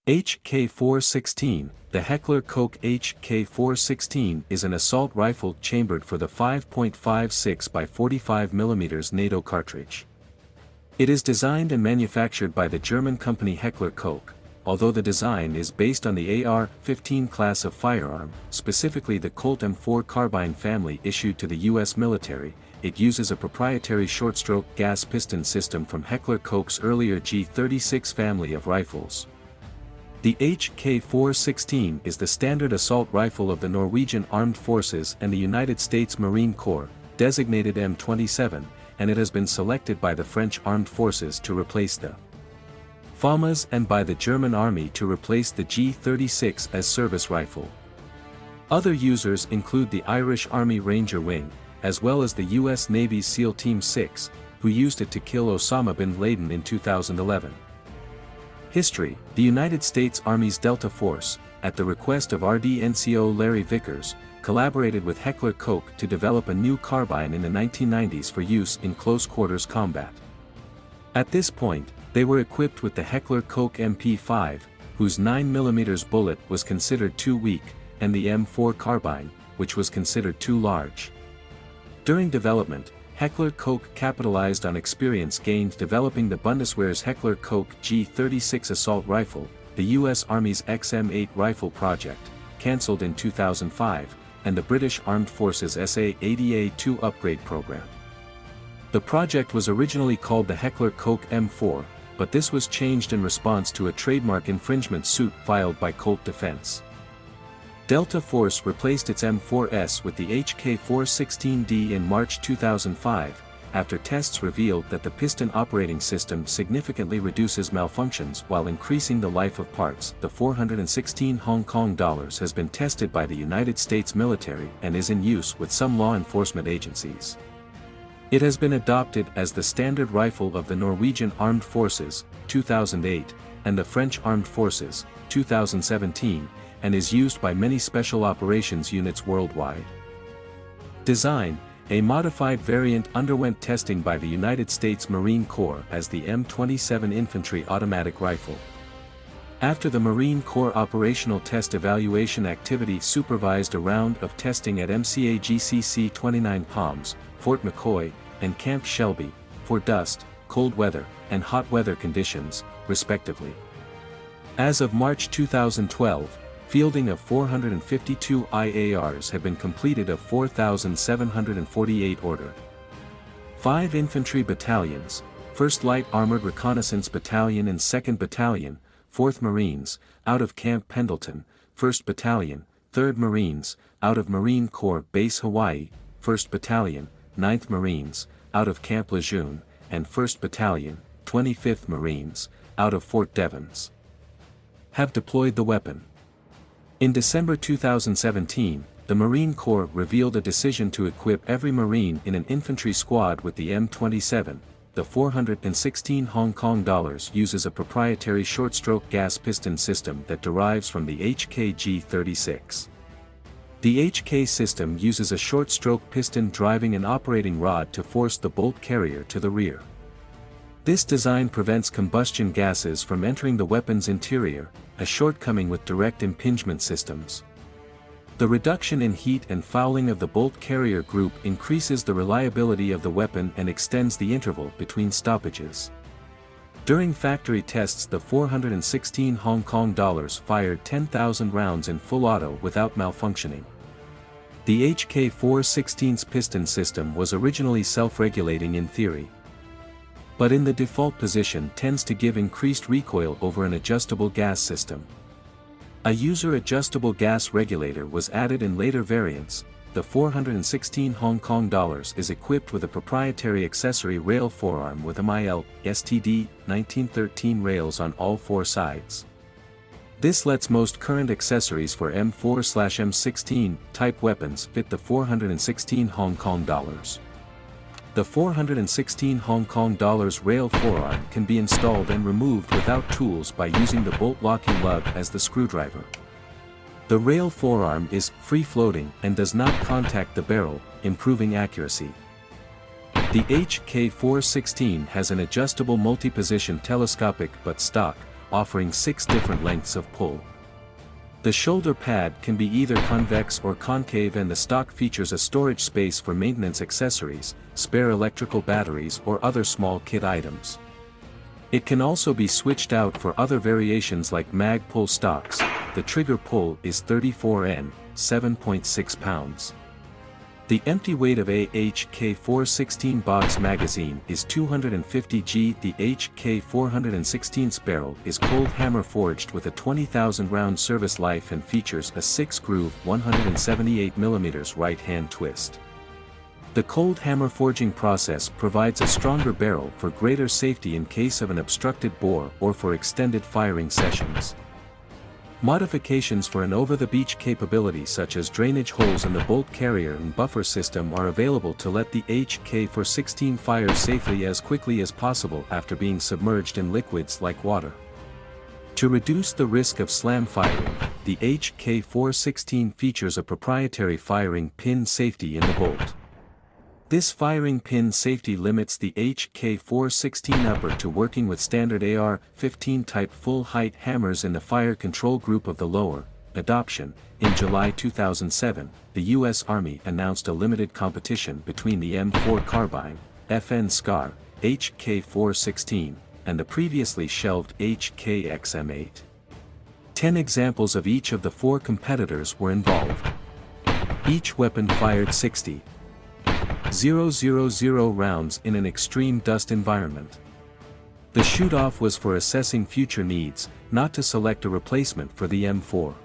HK416. The Heckler Koch HK416 is an assault rifle chambered for the 5.56 by 45 mm NATO cartridge. It is designed and manufactured by the German company Heckler Koch, although the design is based on the AR-15 class of firearm, specifically the Colt M4 carbine family issued to the U.S. military. It uses a proprietary short-stroke gas piston system from Heckler Koch's earlier G36 family of rifles. The HK416 is the standard assault rifle of the Norwegian Armed Forces and the United States Marine Corps, designated M27, and it has been selected by the French Armed Forces to replace the FAMAs and by the German Army to replace the G36 as service rifle. Other users include the Irish Army Ranger Wing, as well as the U.S. Navy's SEAL Team 6, who used it to kill Osama bin Laden in 2011. History: The United States Army's Delta Force, at the request of RDNCO Larry Vickers, collaborated with Heckler Koch to develop a new carbine in the 1990s for use in close-quarters combat. At this point, they were equipped with the Heckler Koch MP5, whose 9mm bullet was considered too weak, and the M4 carbine, which was considered too large. During development, Heckler Koch capitalized on experience gained developing the Bundeswehr's Heckler Koch G36 assault rifle, the U.S. Army's XM8 rifle project, cancelled in 2005, and the British Armed Forces SA-80A2 upgrade program. The project was originally called the Heckler Koch M4, but this was changed in response to a trademark infringement suit filed by Colt Defense. Delta Force replaced its M4S with the HK416D in March 2005, after tests revealed that the piston operating system significantly reduces malfunctions while increasing the life of parts. The 416 Hong Kong dollars has been tested by the United States military and is in use with some law enforcement agencies. It has been adopted as the standard rifle of the Norwegian Armed Forces, 2008, and the French Armed Forces, 2017, and is used by many special operations units worldwide. Design: A modified variant underwent testing by the United States Marine Corps as the M27 Infantry Automatic Rifle. After the Marine Corps Operational Test Evaluation Activity supervised a round of testing at MCAGCC 29 Palms, Fort McCoy, and Camp Shelby, for dust, cold weather, and hot weather conditions, respectively. As of March 2012, fielding of 452 IARs had been completed of 4,748 ordered. 5 infantry battalions, 1st Light Armored Reconnaissance Battalion and 2nd Battalion, 4th Marines, out of Camp Pendleton, 1st Battalion, 3rd Marines, out of Marine Corps Base Hawaii, 1st Battalion, 9th Marines, out of Camp Lejeune, and 1st Battalion, 25th Marines, out of Fort Devens, have deployed the weapon. In December 2017, the Marine Corps revealed a decision to equip every Marine in an infantry squad with the M27. The 416 Hong Kong dollars uses a proprietary short-stroke gas piston system that derives from the HK-G36. The HK system uses a short-stroke piston driving an operating rod to force the bolt carrier to the rear. This design prevents combustion gases from entering the weapon's interior, a shortcoming with direct impingement systems. The reduction in heat and fouling of the bolt carrier group increases the reliability of the weapon and extends the interval between stoppages. During factory tests, the 416 Hong Kong dollars fired 10,000 rounds in full auto without malfunctioning. The HK416's piston system was originally self-regulating in theory, but in the default position tends to give increased recoil over an adjustable gas system. A user-adjustable gas regulator was added in later variants. The 416 Hong Kong dollars is equipped with a proprietary accessory rail forearm with MIL, STD, 1913 rails on all 4 sides. This lets most current accessories for M4/M16 type weapons fit the 416 Hong Kong dollars. The 416 Hong Kong dollars rail forearm can be installed and removed without tools by using the bolt locking lug as the screwdriver. The rail forearm is free-floating and does not contact the barrel, improving accuracy. The HK416 has an adjustable multi-position telescopic but stock, offering 6 different lengths of pull. The shoulder pad can be either convex or concave, and the stock features a storage space for maintenance accessories, spare electrical batteries or other small kit items. It can also be switched out for other variations like mag pull stocks. The trigger pull is 34 N, 7.6 pounds. The empty weight of a HK416 box magazine is 250 g. The HK416 barrel is cold hammer forged with a 20,000 round service life and features a 6-groove 178mm right-hand twist. The cold hammer forging process provides a stronger barrel for greater safety in case of an obstructed bore or for extended firing sessions. Modifications for an over-the-beach capability such as drainage holes in the bolt carrier and buffer system are available to let the HK416 fire safely as quickly as possible after being submerged in liquids like water. To reduce the risk of slam firing, the HK416 features a proprietary firing pin safety in the bolt. This firing pin safety limits the HK416 upper to working with standard AR-15 type full-height hammers in the fire control group of the lower. Adoption. In July 2007, the U.S. Army announced a limited competition between the M4 carbine, FN SCAR, HK416, and the previously shelved HKXM8. 10 examples of each of the 4 competitors were involved. Each weapon fired 60,000 rounds in an extreme dust environment. The shoot-off was for assessing future needs, not to select a replacement for the M4.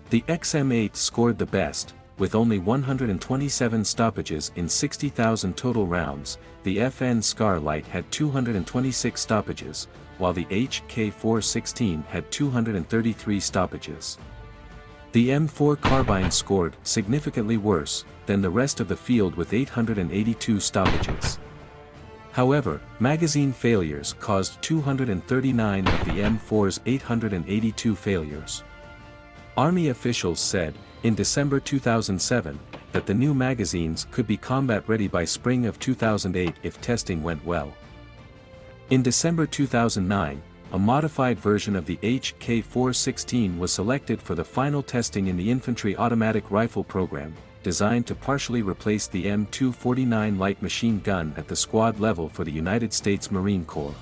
The XM8 scored the best, with only 127 stoppages in 60,000 total rounds. The FN SCAR Light had 226 stoppages, while the HK416 had 233 stoppages. The M4 carbine scored significantly worse than the rest of the field with 882 stoppages. However, magazine failures caused 239 of the M4's 882 failures. Army officials said, in December 2007, that the new magazines could be combat-ready by spring of 2008 if testing went well. In December 2009, a modified version of the HK416 was selected for the final testing in the Infantry Automatic Rifle Program, designed to partially replace the M249 light machine gun at the squad level for the United States Marine Corps.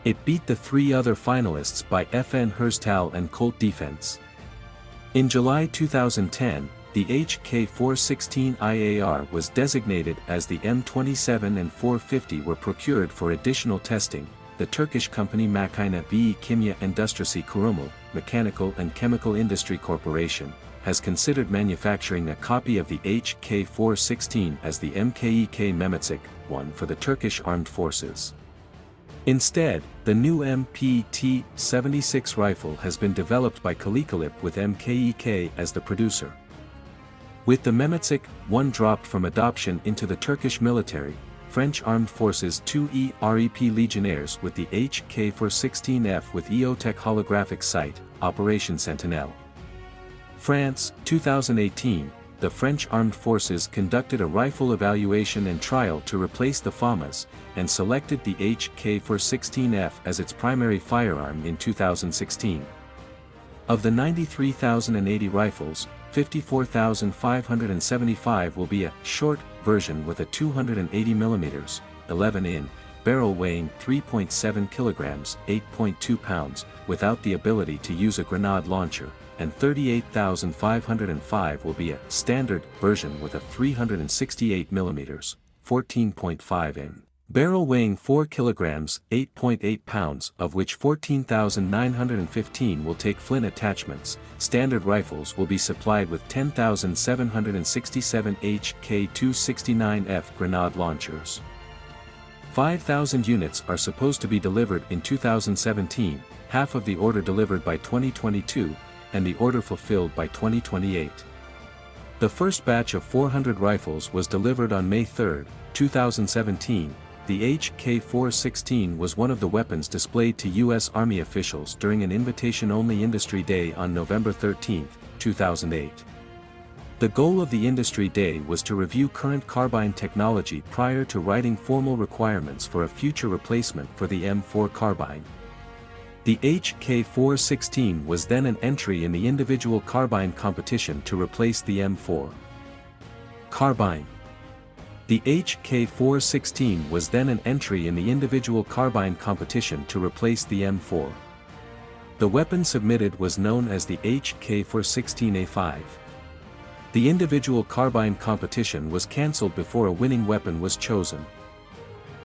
It beat the 3 other finalists by FN Herstal and Colt Defense. In July 2010, the HK416 IAR was designated as the M27 and 450 were procured for additional testing. The Turkish company Makine ve Kimya Endüstrisi Kurumu, Mechanical and Chemical Industry Corporation, has considered manufacturing a copy of the HK416 as the MKEK Mehmetçik one for the Turkish Armed Forces. Instead, the new MPT-76 rifle has been developed by Kılıçdaroğlu with MKEK as the producer. With the Mehmetçik one dropped from adoption into the Turkish military, French Armed Forces 2E REP Legionnaires with the HK416F with EOTech holographic sight, Operation Sentinelle. France, 2018, the French Armed Forces conducted a rifle evaluation and trial to replace the FAMAS, and selected the HK416F as its primary firearm in 2016. Of the 93,080 rifles, 54,575 will be a short version with a 280mm, 11-in, barrel weighing 3.7 kilograms, 8.2 pounds, without the ability to use a grenade launcher, and 38,505 will be a standard version with a 368mm, 14.5-in, barrel weighing 4 kilograms, 8.8 pounds, of which 14,915 will take flint attachments. Standard rifles will be supplied with 10,767 HK269F grenade launchers. 5,000 units are supposed to be delivered in 2017, half of the order delivered by 2022, and the order fulfilled by 2028. The first batch of 400 rifles was delivered on May 3, 2017. The HK416 was one of the weapons displayed to U.S. Army officials during an invitation-only Industry Day on November 13, 2008. The goal of the Industry Day was to review current carbine technology prior to writing formal requirements for a future replacement for the M4 carbine. The HK416 was then an entry in the individual carbine competition to replace the M4 carbine. The HK416 was then an entry in the individual carbine competition to replace the M4. The weapon submitted was known as the HK416A5. The individual carbine competition was cancelled before a winning weapon was chosen.